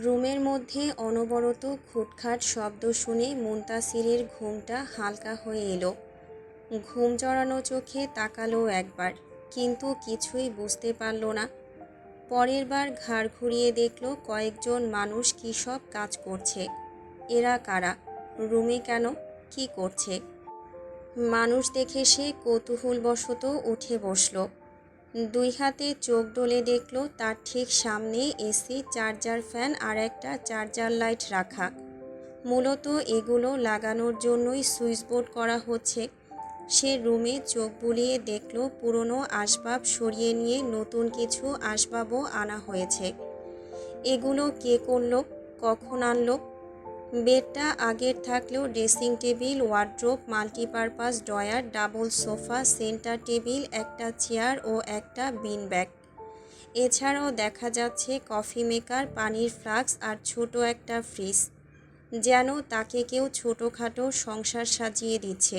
রুমের মধ্যে অনবরত খুটখাট শব্দ শুনে মুনতাসিরের ঘুমটা হালকা হয়ে এলো। ঘুম জড়ানো চোখে তাকালো একবার, কিন্তু কিছুই বুঝতে পারল না। পরের বার ঘাড় ঘুরিয়ে দেখল কয়েকজন মানুষ কী সব কাজ করছে। এরা কারা? রুমে কেন? কি করছে? মানুষ দেখে সে কৌতূহলবশত উঠে বসল। দুই হাতে চোখ ডলে দেখল তার ঠিক সামনে এসি, চার্জার ফ্যান আর একটা চার্জার লাইট রাখা। মূলত এগুলো লাগানোর জন্যই সুইচবোর্ড করা হচ্ছে। সে রুমে চোখ বুলিয়ে দেখল পুরনো আসবাব সরিয়ে নিয়ে নতুন কিছু আসবাবও আনা হয়েছে। এগুলো কে করলো? কখন আনলো? বেডটা আগের থাকলেও dressing table, wardrobe, multipurpose drawer, double sofa, centre table, একটা চেয়ার ও একটা বিন ব্যাগ। এছাড়াও দেখা যাচ্ছে কফি মেকার, পানির ফ্লাস্ক আর ছোট একটা ফ্রিজ। যেন তাকে কেউ ছোটোখাটো সংসার সাজিয়ে দিচ্ছে।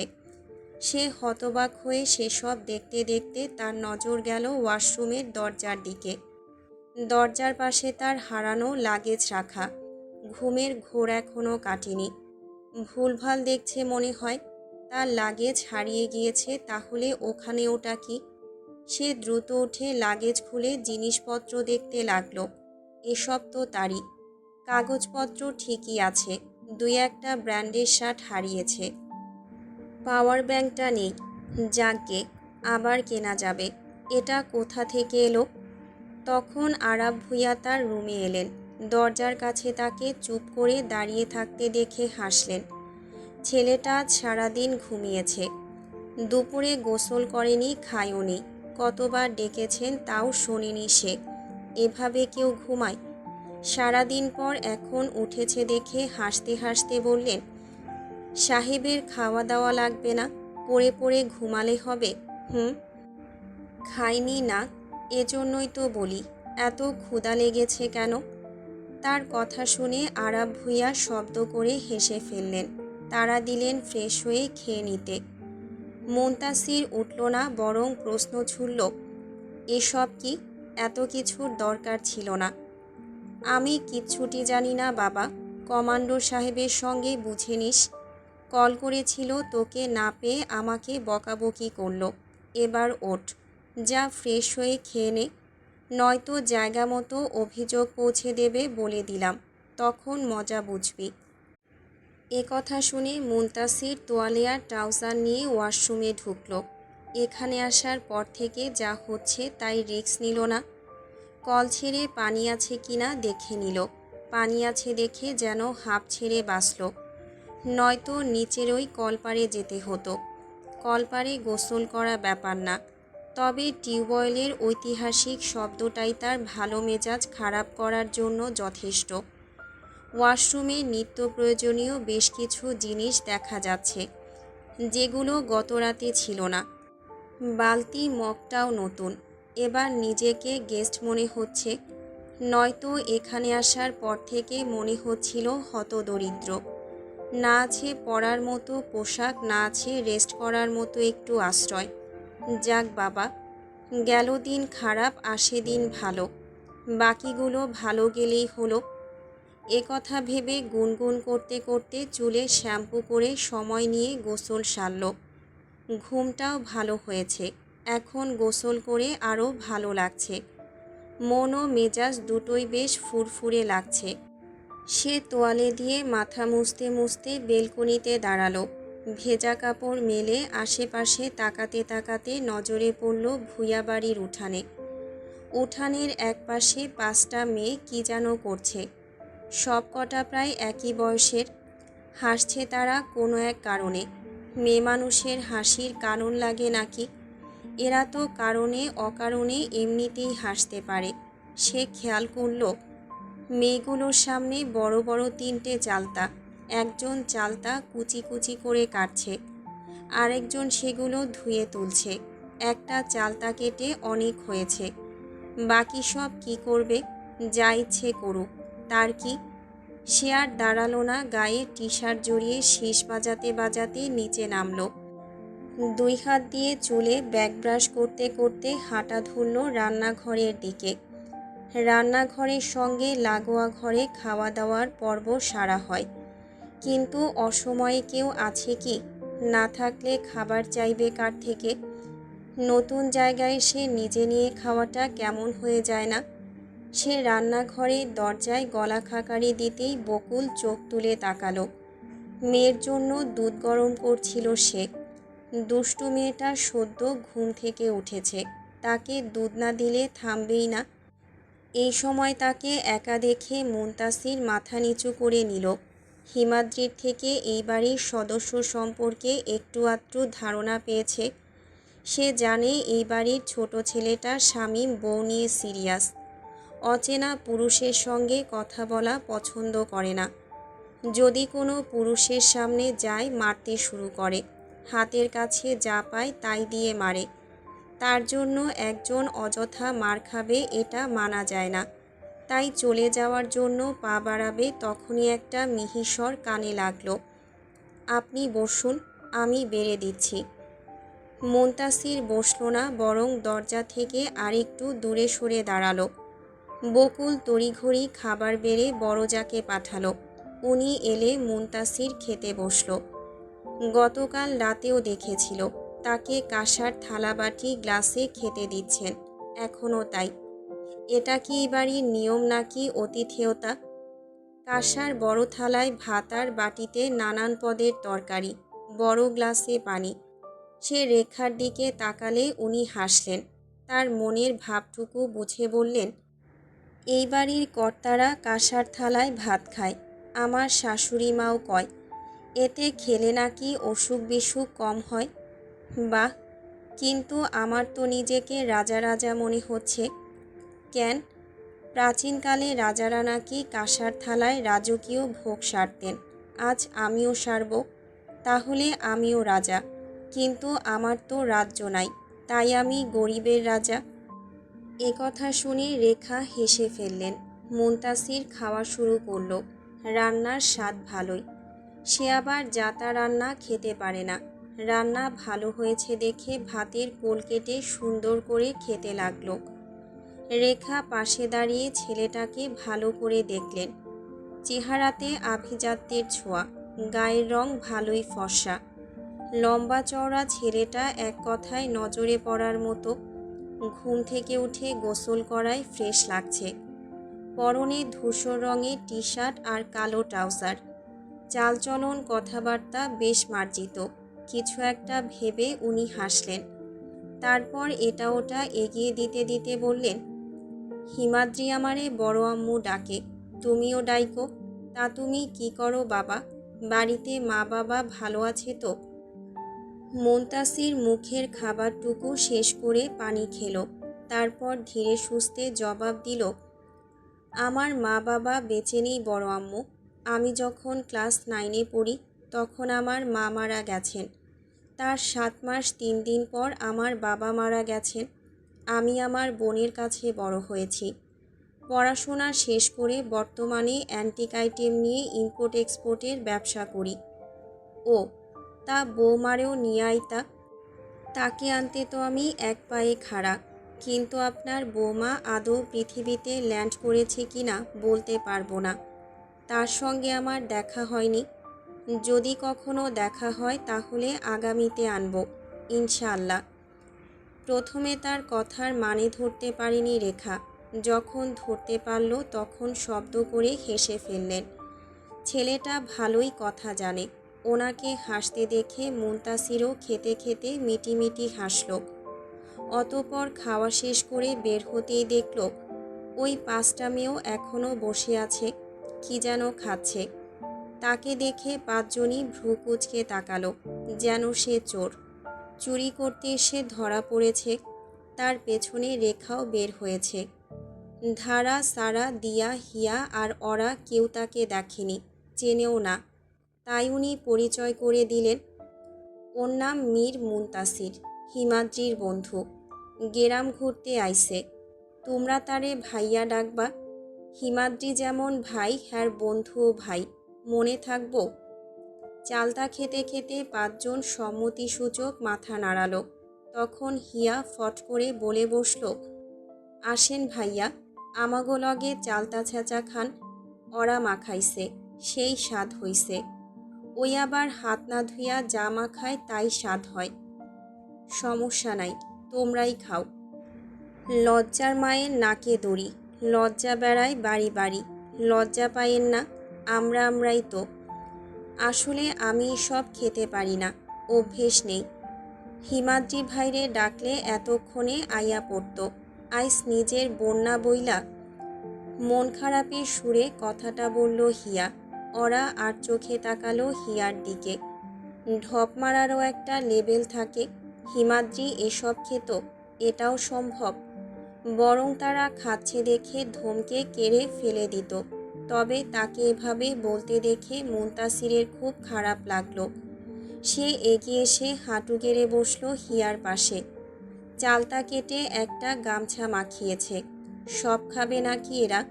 সে হতবাক হয়ে সেসব দেখতে দেখতে তার নজর গেল ওয়াশরুমের দরজার দিকে। দরজার পাশে তার হারানো লাগেজ রাখা। ঘুমের ঘোর এখনও কাটেনি। ভুলভাল দেখছে মনে হয়। তার লাগেজ হারিয়ে গিয়েছে, তাহলে ওখানে ওটা কি? সে দ্রুত উঠে লাগেজ খুলে জিনিসপত্র দেখতে লাগলো। এসব তো তারই। কাগজপত্র ঠিকই আছে, দুই একটা ব্র্যান্ডের শার্ট হারিয়েছে। পাওয়ার ব্যাংকটা নেই। যাকগে, আবার কেনা যাবে। এটা কোথা থেকে এলো? তখন আরাব ভূঁইয়া তার রুমে এলেন। দরজার কাছে তাকে চুপ করে দাঁড়িয়ে থাকতে দেখে হাসলেন। ছেলেটা আজ সারাদিন ঘুমিয়েছে। দুপুরে গোসল করেনি, খায়ওনি। কতবার ডেকেছেন তাও শোনেনি সে। এভাবে কেউ ঘুমায়? সারাদিন পর এখন উঠেছে দেখে হাসতে হাসতে বললেন, সাহেবের খাওয়া দাওয়া লাগবে না, পড়ে পড়ে ঘুমালে হবে। খাইনি না, এজন্যই তো বলি, এত ক্ষুধা লেগেছে কেন? তার কথা শুনে আরাব ভূঁইয়া শব্দ করে হেসে ফেললেন। তারা দিলেন ফ্রেশ হয়ে খেয়ে নিতে। মুনতাসির উঠল না, বরং প্রশ্ন ছুড়ল, এসব কি? এত কিছুর দরকার ছিল না। আমি কিচ্ছুটি জানি না বাবা। কমান্ডর সাহেবের সঙ্গে বুঝে নিস। কল করেছিল, তোকে না পেয়ে আমাকে বকাবকি করলো। এবার ওঠ, যা ফ্রেশ হয়ে খেয়ে নে, নয়তো জায়গা মতো অভিযোগ পৌঁছে দেবে বলে দিলাম, তখন মজা বুঝবি। এ কথা শুনে মুনতাসির তোয়ালে আর ট্রাউজার নিয়ে ওয়াশরুমে ঢুকল। এখানে আসার পর থেকে যা হচ্ছে তাই রিস্ক নিল না। কল ছেড়ে পানি আছে কিনা দেখে নিল। পানি আছে দেখে যেন হাঁপ ছেড়ে বাঁচল। নয়তো নিচের ওই কলপাড়ে যেতে হতো। কলপাড়ে গোসল করা ব্যাপার না, তবে টিউবওয়েলের ঐতিহাসিক শব্দটাই তার ভালো মেজাজ খারাপ করার জন্য যথেষ্ট। ওয়াশরুমে নিত্য প্রয়োজনীয় বেশ কিছু জিনিস দেখা যাচ্ছে, যেগুলো গত রাতে ছিল না। বালতি, মগটাও নতুন। এবার নিজেকে গেস্ট মনে হচ্ছে, নয়তো এখানে আসার পর থেকে মনে হচ্ছিল হতদরিদ্র। না আছে পরার মতো পোশাক, না আছে রেস্ট করার মতো একটু আশ্রয়। যাক বাবা, গেল দিন খারাপ, আসে দিন ভালো। বাকিগুলো ভালো গেলেই হলো। এ কথা ভেবে গুনগুন করতে করতে চুলে শ্যাম্পু করে সময় নিয়ে গোসল সারল। ঘুমটাও ভালো হয়েছে। এখন গোসল করে আরও ভালো লাগছে। মন ও মেজাজ দুটোই বেশ ফুরফুরে লাগছে। সে তোয়ালে দিয়ে মাথা মুছতে মুছতে বেলকনিতে দাঁড়ালো। ভেজা কাপড় মেলে আশেপাশে তাকাতে তাকাতে নজরে পড়ল ভূঁইয়া বাড়ির উঠানে। উঠানের একপাশে 5টা মেয়ে কি যেন করছে। সব কটা প্রায় একই বয়সের। হাসছে তারা কোনো এক কারণে। মেয়ে মানুষের হাসির কারণ লাগে নাকি? এরা তো কারণে অকারণে এমনিতেই হাসতে পারে। সে খেয়াল করল, মেয়েগুলোর সামনে বড় বড় 3টে চালতা। একজন চালতা কুচি কুচি করে কাটছে, আরেকজন সেগুলো ধুয়ে তুলছে। একটা চালতা কেটে অনেক হয়েছে। বাকি সব কি করবে? যা ইচ্ছে করুক, তার কি? সে আর দাঁড়ালো না, গায়ে টি শার্ট জড়িয়ে শীষ বাজাতে বাজাতে নিচে নামলো। 2 হাত দিয়ে চুলে ব্যাক ব্রাশ করতে করতে হাঁটা ধরল রান্নাঘরের দিকে। রান্নাঘরের সঙ্গে লাগোয়া ঘরে খাওয়া দাওয়ার পর্ব সারা হয়। কিন্তু অসময়ে কেউ আছে কি? না থাকলে খাবার চাইবে কার থেকে? নতুন জায়গায় এসে নিজে নিয়ে খাওয়াটা কেমন হয়ে যায় না? সে রান্নাঘরের দরজায় গলা খাকারি দিতেই বকুল চোখ তুলে তাকালো। মেয়ের জন্য দুধ গরম করছিল সে। দুষ্টু মেয়েটা সদ্য ঘুম থেকে উঠেছে, তাকে দুধ না দিলে থামবেই না। এই সময় তাকে একা দেখে মুনতাসির মাথা নিচু করে নিল। হিমাদ্রির থেকে এই বাড়ির সদস্য সম্পর্কে একটু আধটু ধারণা পেয়েছে। সে জানে এই বাড়ির ছোট ছেলেটা শামীম বউ নিয়ে সিরিয়াস। অচেনা পুরুষের সঙ্গে কথা বলা পছন্দ করে না। যদি কোনো পুরুষের সামনে যায় মারতে শুরু করে। হাতের কাছে যা পায় তাই দিয়ে মারে। তার জন্য একজন অযথা মার খাবে এটা মানা যায় না। তাই চলে যাওয়ার জন্য পা বাড়াবে তখনই একটা মিহিস্বর কানে লাগলো, আপনি বসুন, আমি বেড়ে দিচ্ছি। মুনতাসির বসল না, বরং দরজা থেকে আরেকটু দূরে সরে দাঁড়ালো। বকুল তড়িঘড়ি খাবার বেড়ে বড়জাকে পাঠালো। উনি এলে মুনতাসির খেতে বসল। গতকাল রাতেও দেখেছিল তাকে কাঁসার থালাবাটি গ্লাসে খেতে দিচ্ছেন, এখনও তাই। এটা কি এই বাড়ির নিয়ম নাকি অতিথেয়তা? কাঁসার বড় থালায় ভাত আর বাটিতে নানান পদের তরকারি, বড় গ্লাসে পানি। সে রেখার দিকে তাকালে উনি হাসলেন। তার মনের ভাবটুকু বুঝে বললেন, এই বাড়ির কর্তারা কাঁসার থালায় ভাত খায়। আমার শাশুড়ি মাও কয়, এতে খেলে নাকি অসুখ বিসুখ কম হয়। বাহ, কিন্তু আমার তো নিজেকে রাজা রাজা মনে হচ্ছে। কেন? প্রাচীনকালে রাজারা নাকি কাঁসার থালায় রাজকীয় ভোগ সারতেন। আজ আমিও সারব। তাহলে আমিও রাজা। কিন্তু আমার তো রাজ্য নাই, তাই আমি গরিবের রাজা। এ কথা শুনে রেখা হেসে ফেললেন। মুনতাসির খাওয়া শুরু করল। রান্নার স্বাদ ভালোই। সে আবার যাতা রান্না খেতে পারে না। রান্না ভালো হয়েছে দেখে ভাতের কোল কেটে সুন্দর করে খেতে লাগলো। রেখা পাশে দাঁড়িয়ে ছেলেটাকে ভালো করে দেখলেন। চেহারাতে আভিজাত্যের ছোঁয়া, গায়ের রং ভালোই ফর্সা। লম্বা চওড়া ছেলেটা এক কথায় নজরে পড়ার মতো। ঘুম থেকে উঠে গোসল করায় ফ্রেশ লাগছে। পরনে ধূসর রঙের টি শার্ট আর কালো ট্রাউজার। চালচলন কথাবার্তা বেশ মার্জিত। কিছু একটা ভেবে উনি হাসলেন। তারপর এটা ওটা এগিয়ে দিতে দিতে বললেন, হিমাদ্রি আমারে বড় আম্মু ডাকে, তুমিও ডাইকো। তা তুমি কি করো বাবা? বাড়িতে মা বাবা ভালো আছে তো? মুনতাসির মুখের খাবারটুকু শেষ করে পানি খেলো। তারপর ধীরে সুস্থে জবাব দিল, আমার মা বাবা বেঁচে নেই বড় আম্মু। আমি যখন ক্লাস 9-এ পড়ি তখন আমার মা মারা গেছেন। তার 7 মাস 3 দিন পর আমার বাবা মারা গেছেন। আমি আমার বোনের কাছে বড় হয়েছি। পড়াশোনা শেষ করে বর্তমানে অ্যান্টিক আইটেম নিয়ে ইম্পোর্ট এক্সপোর্টের ব্যবসা করি। ও, তা বৌমারেও নিয়ে আইতা। তাকে আনতে তো আমি এক পায়ে খাড়া। কিন্তু আপনার বৌমা আদৌ পৃথিবীতে ল্যান্ড করেছে কি না বলতে পারবো না। তার সঙ্গে আমার দেখা হয়নি। যদি কখনো দেখা হয় তাহলে আগামীতে আনব, ইনশাআল্লাহ। প্রথমে তার কথার মানে ধরতে পারেনি রেখা। যখন ধরতে পারল তখন শব্দ করে হেসে ফেললেন। ছেলেটা ভালোই কথা জানে। ওনাকে হাসতে দেখে মুনতাসিরও খেতে খেতে মিটিমিটি হাসল। অতঃপর খাওয়া শেষ করে বের হতেই দেখল ওই 5টা মেয়েও এখনও বসে আছে, কি যেন খাচ্ছে। তাকে দেখে 5 জনই ভ্রু কুঁচকে তাকালো, যেন সে চোর। চুরি করতে এসে ধরা পড়েছে। তার পেছনে রেখাও বের হয়েছে। ধারা, সারা, দিয়া, হিয়া আর ওরা কেউ তাকে দেখেনি, চেনেও না। তাই উনি পরিচয় করে দিলেন, ওর নাম মীর মুনতাসির, হিমাদ্রির বন্ধু। গেরাম ঘুরতে আইছে। তোমরা তারে ভাইয়া ডাকবা। হিমাদ্রি যেমন ভাই, হ্যার বন্ধুও ভাই, মনে থাকবো। চালতা খেতে খেতে 5 জন সম্মতিসূচক মাথা নাড়ালো। তখন হিয়া ফট করে বলে বসল, আসেন ভাইয়া। আমাগো লগে চালতা ছেঁচা খান, অরা মাখাইছে, সেই স্বাদ হইছে। ওই আবার হাত না ধুইয়া যা মাখায় তাই স্বাদ হয়। সমস্যা নাই, তোমরাই খাও। লজ্জার মায়ের নাকে দড়ি, লজ্জা বেড়ায় বাড়ি বাড়ি। লজ্জা পাইয়েন না, আমরাই তো। আসলে আমি সব খেতে পারি না, অভ্যেস নেই। হিমাদ্রি ভাইরে ডাকলে এতক্ষণে আইয়া পড়ত। আইস নিজের বন্যা বইলা। মন খারাপের সুরে কথাটা বলল হিয়া। ওরা আর চোখে তাকালো হিয়ার দিকে। ঢপ মারারও একটা লেবেল থাকে। হিমাদ্রি এসব খেত, এটাও সম্ভব। বরং তারা খাচ্ছে দেখে ধমকে কেড়ে ফেলে দিত। তবে তাকে এভাবে বলতে দেখে মুনতাসিরের খুব খারাপ লাগলো। সে এগিয়ে এসে হাঁটু গেড়ে বসল হিয়ার পাশে। চালতা কেটে একটা গামছা মাখিয়েছে। সব খাবে নাকি এরা?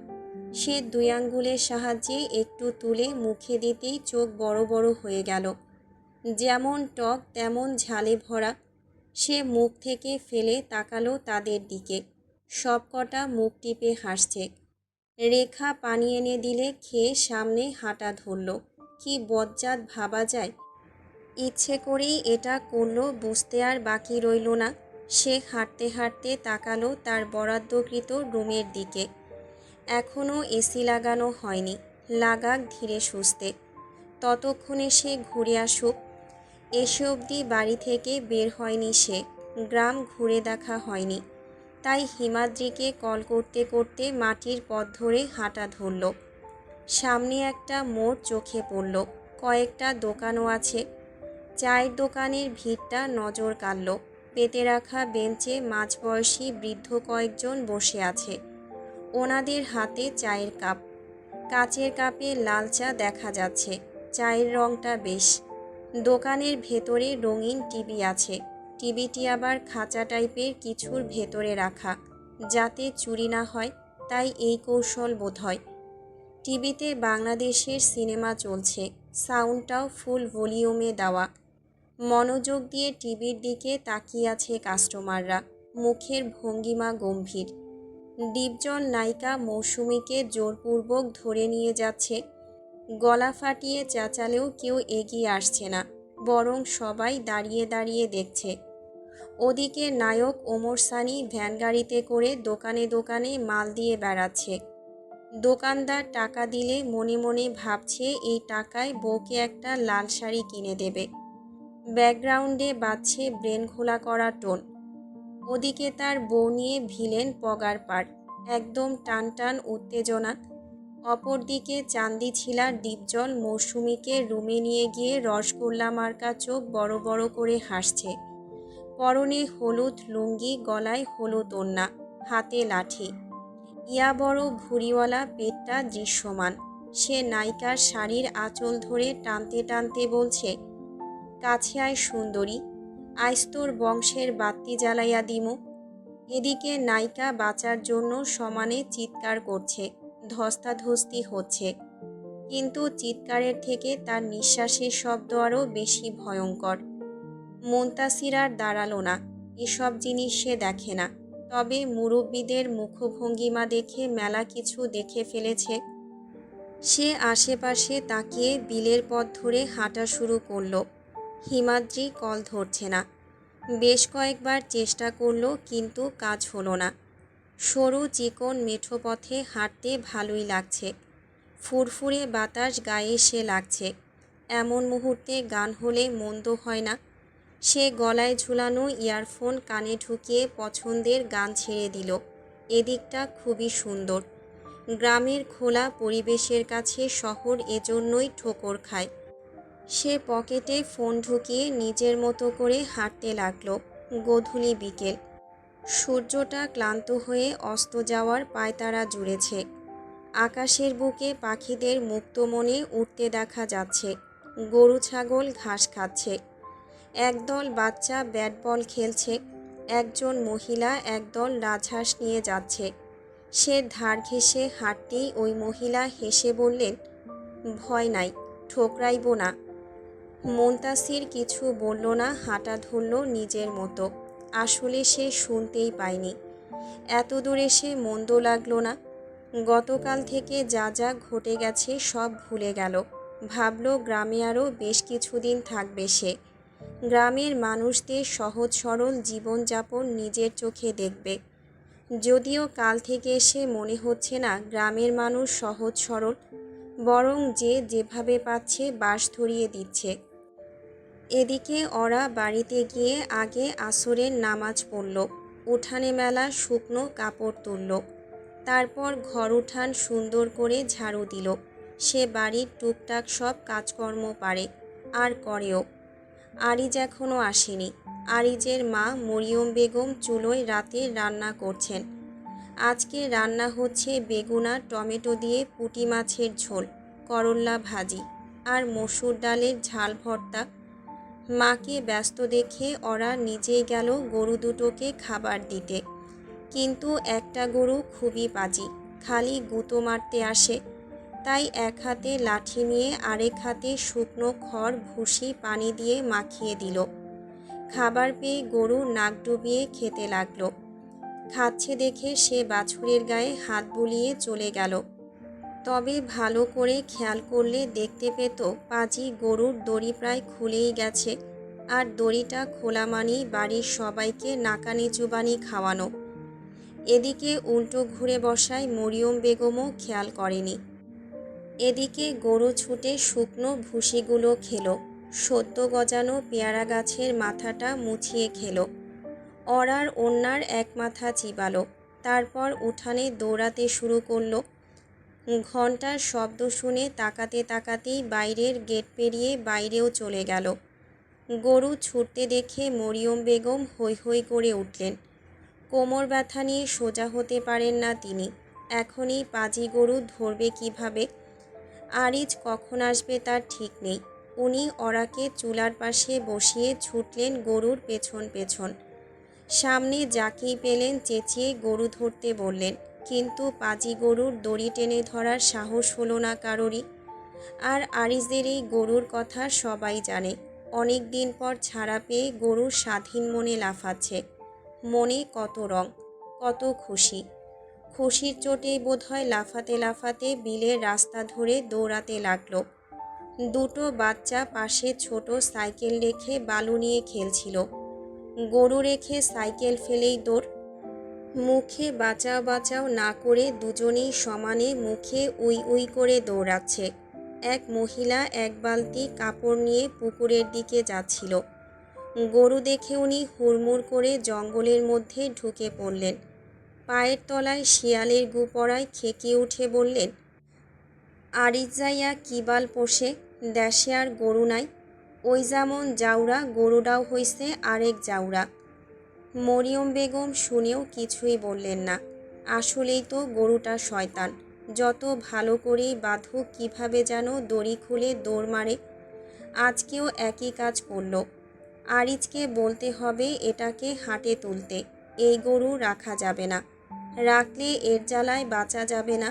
সে দুই আঙ্গুলের সাহায্যে একটু তুলে মুখে দিতেই চোখ বড় বড় হয়ে গেল। যেমন টক তেমন ঝালে ভরা। সে মুখ থেকে ফেলে তাকালো তাদের দিকে। সব কটা মুখ টিপে হাসছে। রেখা পানি এনে দিলে খেয়ে সামনে হাঁটা ধরল। কি বজ্জাত ভাবা যায়। ইচ্ছে করেই এটা করলো বুঝতে আর বাকি রইল না। সে হাঁটতে হাঁটতে তাকালো তার বরাদ্দকৃত রুমের দিকে। এখনও এসি লাগানো হয়নি, লাগাক ধীরে সুস্থে। ততক্ষণে সে ঘুরে আসুক। এসে অবধি বাড়ি থেকে বের হয়নি সে, গ্রাম ঘুরে দেখা হয়নি। তাই হিমাদ্রিকে কল করতে করতে মাটির পথ ধরে হাঁটা ধরল। সামনে একটা মোড় চোখে পড়ল, কয়েকটা দোকানও আছে। চায়ের দোকানের ভিড়টা নজর কাড়ল। পেতে রাখা বেঞ্চে মাঝবয়সী বৃদ্ধ কয়েকজন বসে আছে। ওনাদের হাতে চায়ের কাপ। কাচের কাপে লাল চা দেখা যাচ্ছে। চায়ের রংটা বেশ। দোকানের ভেতরে রঙিন টিভি আছে। টিভিটি আবার খাঁচা টাইপের কিছুর ভেতরে রাখা, যাতে চুরি না হয়, তাই এই কৌশল বোধহয়। টিভিতে বাংলাদেশের সিনেমা চলছে, সাউন্ডটাও ফুল ভলিউমে দেওয়া। মনোযোগ দিয়ে টিভির দিকে তাকিয়ে আছে কাস্টমাররা। মুখের ভঙ্গিমা গম্ভীর। ডিপজল নায়িকা মৌসুমীকে জোরপূর্বক ধরে নিয়ে যাচ্ছে। গলা ফাটিয়ে চেঁচালেও কেউ এগিয়ে আসছে না, বরং সবাই দাঁড়িয়ে দাঁড়িয়ে দেখছে। ওদিকে নায়ক ওমর সানি ভ্যান গাড়িতে করে দোকানে দোকানে মাল দিয়ে বেড়াচ্ছে। দোকানদার টাকা দিলে মনে মনে ভাবছে এই টাকায় বউকে একটা লাল শাড়ি কিনে দেবে। ব্যাকগ্রাউন্ডে বাজছে ব্রেন খোলা করা টোন। ওদিকে তার বউ নিয়ে ভিলেন পগার পাড়, একদম টান টান উত্তেজনা। অপরদিকে চান্দি ছিলার ডিপজল মৌসুমীকে রুমে নিয়ে গিয়ে রসগোল্লা মার্কা চোখ বড় বড় করে হাসছে। পরনে হলুদ লুঙ্গি, গলায় হলুদ ওড়না, হাতে লাঠি। ইয়া বড় ভুঁড়িওয়ালা পেটটা দৃশ্যমান। সে নায়িকার শাড়ির আঁচল ধরে টানতে টানতে বলছে, কাছে আয় সুন্দরী, আইস তোর বংশের বাত্তি জ্বালাইয়া দিমু। এদিকে নায়িকা বাঁচার জন্য সমানে চিৎকার করছে, ধস্তাধস্তি হচ্ছে। কিন্তু চিৎকারের থেকে তার নিঃশ্বাসের শব্দ আরও বেশি ভয়ঙ্কর। মুনতাসির আর দাঁড়ালো না। এসব জিনিস সে দেখে না, তবে মুরব্বীদের মুখভঙ্গিমা দেখে মেলা কিছু দেখে ফেলেছে। সে আশেপাশে তাকিয়ে বিলের পথ ধরে হাঁটা শুরু করল। হিমাদ্রি কল ধরছে না। বেশ কয়েকবার চেষ্টা করল, কিন্তু কাজ হলো না। সরু চিকন মেঠো পথে হাঁটতে ভালোই লাগছে। ফুরফুরে বাতাস গায়ে এসে লাগছে। এমন মুহূর্তে গান হলে মন্দ হয় না। সে গলায় ঝুলানো ইয়ারফোন কানে ঢুকিয়ে পছন্দের গান ছেড়ে দিল। এদিকটা খুবই সুন্দর। গ্রামের খোলা পরিবেশের কাছে শহর এজন্যই ঠোকর খায়। সে পকেটে ফোন ঢুকিয়ে নিজের মতো করে হাঁটতে লাগলো। গোধূলি বিকেল। সূর্যটা ক্লান্ত হয়ে অস্ত যাওয়ার পায়তারা জুড়েছে। আকাশের বুকে পাখিদের মুক্ত মনে উঠতে দেখা যাচ্ছে। গরু ছাগল ঘাস খাচ্ছে। একদল বাচ্চা ব্যাট বল খেলছে। একজন মহিলা একদল রাজহাঁস নিয়ে যাচ্ছে। সে ধার ঘেঁষে হাঁটতেই ওই মহিলা হেসে বললেন, ভয় নাই, ঠোকরাইব না। মুনতাসির কিছু বলল না, হাঁটা ধরল নিজের মতো। আসলে সে শুনতেই পায়নি। এত দূরে সে মন্দ লাগলো না। গতকাল থেকে যা যা ঘটে গেছে সব ভুলে গেল। ভাবলো গ্রামে আরও বেশ কিছুদিন থাকবে সে। গ্রামের মানুষদের সহজ সরল জীবনযাপন নিজের চোখে দেখবে। যদিও কাল থেকে এসে মনে হচ্ছে না গ্রামের মানুষ সহজ সরল, বরং যে যেভাবে পাচ্ছে বাঁশ ধরিয়ে দিচ্ছে। এদিকে ওরা বাড়িতে গিয়ে আগে আসরের নামাজ পড়ল, উঠানে মেলা শুকনো কাপড় তুলল, তারপর ঘর উঠান সুন্দর করে ঝাড়ু দিল। সে বাড়ির টুকটাক সব কাজকর্ম পারে, আর করেও। আরিজ এখনও আসেনি। আরিজের মা মরিয়ম বেগম চুলোয় রাতে রান্না করছেন। আজকে রান্না হচ্ছে বেগুন আর টমেটো দিয়ে পুঁটি মাছের ঝোল, করল্লা ভাজি আর মসুর ডালের ঝাল ভর্তা। মাকে ব্যস্ত দেখে ওরা নিজেই গেল গরু দুটোকে খাবার দিতে। কিন্তু একটা গরু খুবই পাজি, খালি গুঁতো মারতে আসে। তাই এক হাতে লাঠি নিয়ে আরেক হাতে শুকনো খড় ভুসি পানি দিয়ে মাখিয়ে দিল। খাবার পেয়ে গরু নাক ডুবিয়ে খেতে লাগলো। খাচ্ছে দেখে সে বাছুরের গায়ে হাত বুলিয়ে চলে গেল। তবে ভালো করে খেয়াল করলে দেখতে পেত পাজি গরুর দড়ি প্রায় খুলেই গেছে, আর দড়িটা খোলা মানেই বাড়ির সবাইকে নাকানি চুবানি খাওয়ানো। এদিকে উল্টো ঘুরে বসায় মরিয়ম বেগমও খেয়াল করেনি। এদিকে গরু ছুটে শুকনো ভুসিগুলো খেলো, সদ্য গজানো পেয়ারা গাছের মাথাটা মুছিয়ে খেলো, অরার ওন্নার এক মাথা চিবালো। তারপর উঠানে দৌড়াতে শুরু করলো। ঘন্টার শব্দ শুনে তাকাতে তাকাতেই বাইরের গেট পেরিয়ে বাইরেও চলে গেল। গরু ছুটতে দেখে মরিয়ম বেগম হৈ হৈ করে উঠলেন। কোমর ব্যথা নিয়ে সোজা হতে পারেন না তিনি। এখনই পাজি গরু ধরবে কিভাবে? আরিজ কখন আসবে তার ঠিক নেই। উনি ওরাকে চুলার পাশে বসিয়ে ছুটলেন গরুর পেছন পেছন। সামনে যাকেই পেলেন চেঁচিয়ে গরু ধরতে বললেন, কিন্তু পাজি গরুর দড়ি টেনে ধরার সাহস হলো না কারোরই। আর আরিজদের এই গরুর কথা সবাই জানে। অনেক দিন পর ছাড়া পেয়ে গরু স্বাধীন মনে লাফাচ্ছে। মনে কত রং, কত খুশি। খুশির চোটেই বোধহয় লাফাতে লাফাতে বিলের রাস্তা ধরে দৌড়াতে লাগলো। দুটো বাচ্চা পাশে ছোট সাইকেল রেখে বালু নিয়ে খেলছিল। গরু রেখে সাইকেল ফেলেই দৌড়। মুখে বাঁচাও বাঁচাও না করে দুজনেই সমানে মুখে উই উই করে দৌড়াচ্ছে। এক মহিলা এক বালতি কাপড় নিয়ে পুকুরের দিকে যাচ্ছিল। গরু দেখে উনি হুড়মুড় করে জঙ্গলের মধ্যে ঢুকে পড়লেন। পায়ের তলায় শিয়ালের গু পড়ায় খেকিয়ে উঠে বললেন, আরিজ যাইয়া কিবাল পোষে, দেশে আর গরু নাই। ওই যেমন জাউরা গরুটাও হইছে আরেক জাউরা। মরিয়ম বেগম শুনেও কিছুই বললেন না। আসলেই তো গরুটা শয়তান। যত ভালো করেই বাঁধুক কিভাবে যেন দড়ি খুলে দৌড় মারে। আজকেও একই কাজ করল। আরিজকে বলতে হবে এটাকে হাটে তুলতে। এই গরু রাখা যাবে না, রাখলে এর জ্বালায় বাঁচা যাবে না।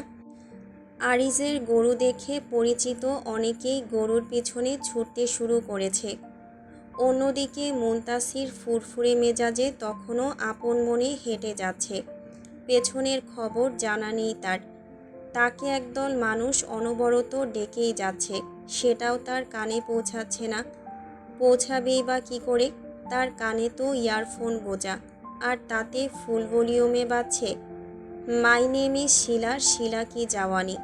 আরিজের গরু দেখে পরিচিত অনেকেই গরুর পিছনে ছুটতে শুরু করেছে। অন্যদিকে মুনতাসির ফুরফুরে মেজাজে তখনও আপন মনে হেঁটে যাচ্ছে। পেছনের খবর জানা নেই তার। তাকে একদল মানুষ অনবরত ডেকেই যাচ্ছে, সেটাও তার কানে পৌঁছাচ্ছে না। পৌঁছাবেই বা কী করে? তার কানে তো ইয়ারফোন গোজা, আর তাতে ফুল ভলিউমে বাজছে, মাই নেম ইজ শিলা, শিলা কি জাওয়ানি।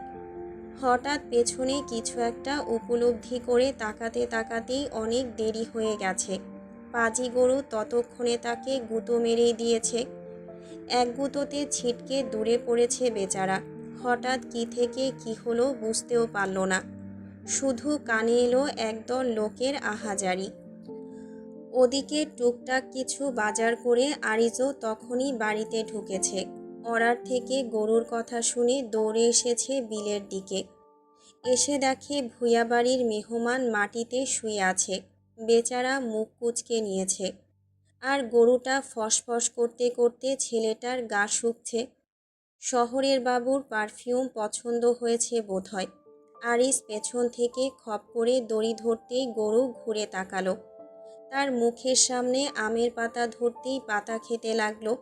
হঠাৎ পেছনে কিছু একটা উপলব্ধি করে তাকাতে তাকাতেই অনেক দেরি হয়ে গেছে। পাজি গরু ততক্ষণে তাকে গুঁতো মেরেই দিয়েছে। এক গুঁতোতে ছিটকে দূরে পড়েছে বেচারা। হঠাৎ কি থেকে কি হলো বুঝতেও পারল না। শুধু কানে এলো একদল লোকের আহাজারি। ওদিকে টুকটাক কিছু বাজার করে আরিজও তখনই বাড়িতে ঢুকেছে। অরার থেকে গরুর কথা শুনে দৌড়ে এসেছে বিলের দিকে। এসে দেখে ভূয়া বাড়ির মেহমান মাটিতে শুয়ে আছে। বেচারা মুখ কুঁচকে নিয়েছে, আর গরুটা ফসফস করতে করতে ছেলেটার গা শুকছে। শহরের বাবুর পারফিউম পছন্দ হয়েছে বোধহয়। আরিস পেছন থেকে খপ করে দড়ি ধরতেই গরু ঘুরে তাকালো। তার মুখের সামনে আমের পাতা ধরতেই পাতা খেতে লাগলো।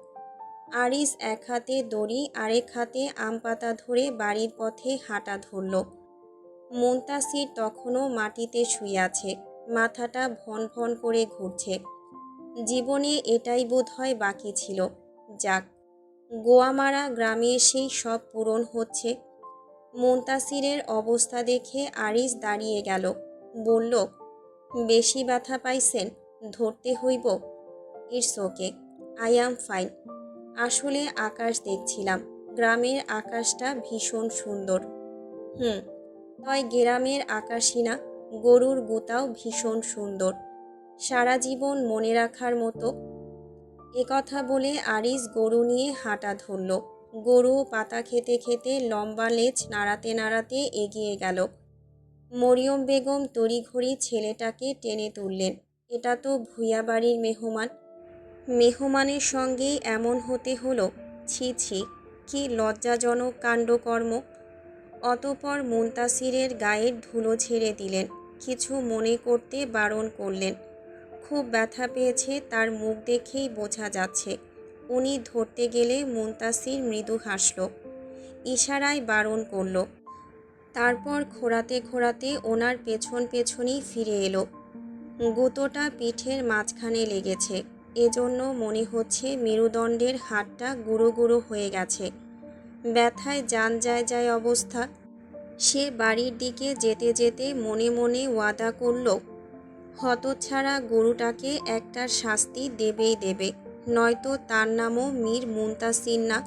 আরিস এক হাতে দড়ি আরেক হাতে আম পাতা ধরে বাড়ির পথে হাঁটা ধরল। মুনতাসির তখনও মাটিতে শুয়ে আছে, মাথাটা ভন ভন করে ঘুরছে। জীবনে এটাই বোধহয় বাকি ছিল। যাক, গোয়ামারা গ্রামে এসেই সব পূরণ হচ্ছে। মুনতাসিরের অবস্থা দেখে আরিস দাঁড়িয়ে গেল, বলল, বেশি ব্যথা পাইছেন? ধরতে হইব? It's okay, I am fine. আসলে আকাশ দেখছিলাম, গ্রামের আকাশটা ভীষণ সুন্দর। হুম, তয় গ্রামের আকাশই না, গরুর গোতাও ভীষণ সুন্দর, সারা জীবন মনে রাখার মতো। একথা বলে আরিস গরু নিয়ে হাঁটা ধরল। গরু পাতা খেতে খেতে লম্বা লেজ নাড়াতে নাড়াতে এগিয়ে গেল। মরিয়ম বেগম তড়িঘড়ি ছেলেটাকে টেনে তুললেন। এটা তো ভূয়া বাড়ির মেহমান, মেহমানের সঙ্গেই এমন হতে হলো। ছি ছি, কি লজ্জাজনক কাণ্ডকর্ম। অতপর মুনতাসিরের গায়ের ধুলো ঝেড়ে দিলেন, কিছু মনে করতে বারণ করলেন। খুব ব্যথা পেয়েছে তার মুখ দেখেই বোঝা যাচ্ছে। উনি ধরতে গেলে মুনতাসির মৃদু হাসল, ইশারায় বারণ করল। তারপর খোঁড়াতে খোঁড়াতে ওনার পেছন পেছনই ফিরে এলো। গুঁতোটা পিঠের মাঝখানে লেগেছে, এজন্য মনে হচ্ছে মেরুদণ্ডের হাড়টা গুঁড়ো গুঁড়ো হয়ে গেছে। ব্যথায় জান যায় যায় অবস্থা। সে বাড়ির দিকে যেতে যেতে মনে মনে ওয়াদা করল, হতচ্ছাড়া গরুটাকে একটা শাস্তি দেবেই দেবে, নয়তো তার নামও মীর মুনতাসির না।